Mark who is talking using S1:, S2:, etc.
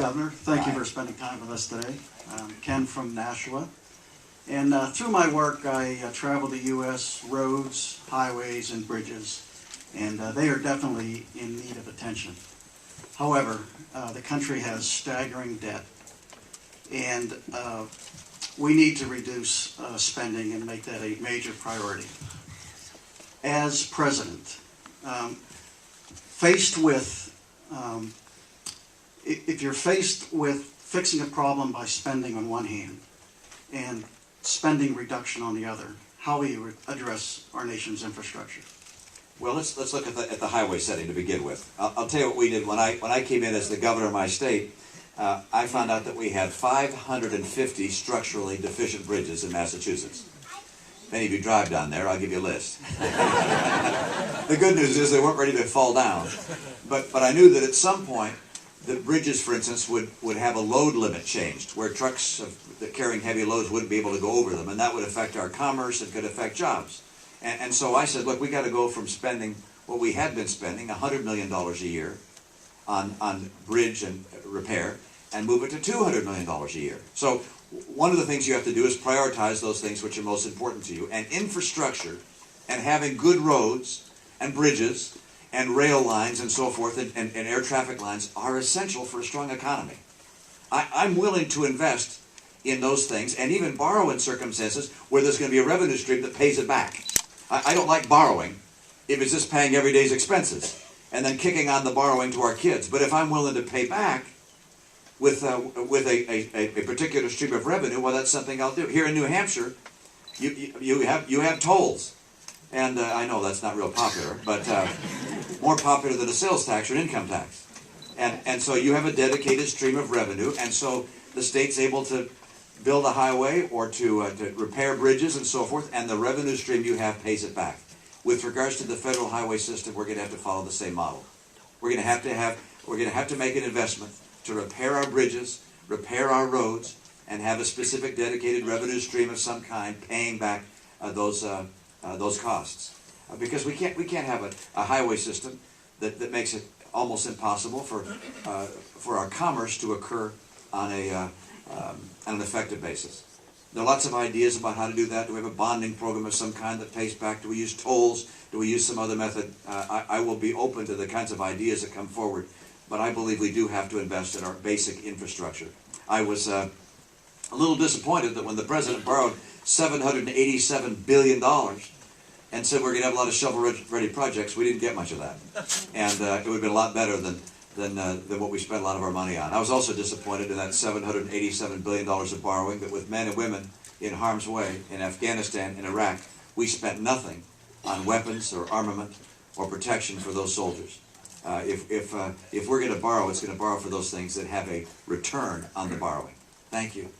S1: Governor. Thank you for spending time with us today. I'm Ken from Nashua. And through my work, I travel the U.S. roads, highways, and bridges, and they are definitely in need of attention. However, the country has staggering debt, and we need to reduce spending and make that a major priority. As president, if you're faced with fixing a problem by spending on one hand and spending reduction on the other, how will you address our nation's infrastructure?
S2: Well, let's look at the highway setting to begin with. I'll tell you what we did when I came in as the governor of my state. I found out that we had 550 structurally deficient bridges in Massachusetts. If any of you drive down there, I'll give you a list. The good news is they weren't ready to fall down. But I knew that at some point, the bridges, for instance, would have a load limit changed, where trucks carrying heavy loads wouldn't be able to go over them, and that would affect our commerce and could affect jobs. And so I said, look, we got to go from spending what we had been spending, $100 million a year on bridge and repair, and move it to $200 million a year. So one of the things you have to do is prioritize those things which are most important to you. And infrastructure and having good roads and bridges and rail lines and so forth and air traffic lines are essential for a strong economy. I'm willing to invest in those things and even borrow in circumstances where there's going to be a revenue stream that pays it back. I don't like borrowing if it's just paying every day's expenses and then kicking on the borrowing to our kids. But if I'm willing to pay back with a particular stream of revenue, well, that's something I'll do. Here in New Hampshire, you have tolls. And I know that's not real popular, but more popular than a sales tax or an income tax. And so you have a dedicated stream of revenue, and so the state's able to build a highway or to repair bridges and so forth, and the revenue stream you have pays it back. With regards to the federal highway system, we're going to have to follow the same model. We're going to have to make an investment to repair our bridges, repair our roads, and have a specific dedicated revenue stream of some kind paying back those costs, because we can't have a highway system that makes it almost impossible for our commerce to occur on an effective basis. There are lots of ideas about how to do that. Do we have a bonding program of some kind that pays back? Do we use tolls? Do we use some other method? I will be open to the kinds of ideas that come forward, but I believe we do have to invest in our basic infrastructure. I was a little disappointed that when the president borrowed $787 billion and said we're going to have a lot of shovel-ready projects, we didn't get much of that. And it would have been a lot better than what we spent a lot of our money on. I was also disappointed in that $787 billion of borrowing, that with men and women in harm's way in Afghanistan and Iraq, we spent nothing on weapons or armament or protection for those soldiers. If we're going to borrow, it's going to borrow for those things that have a return on the borrowing. Thank you.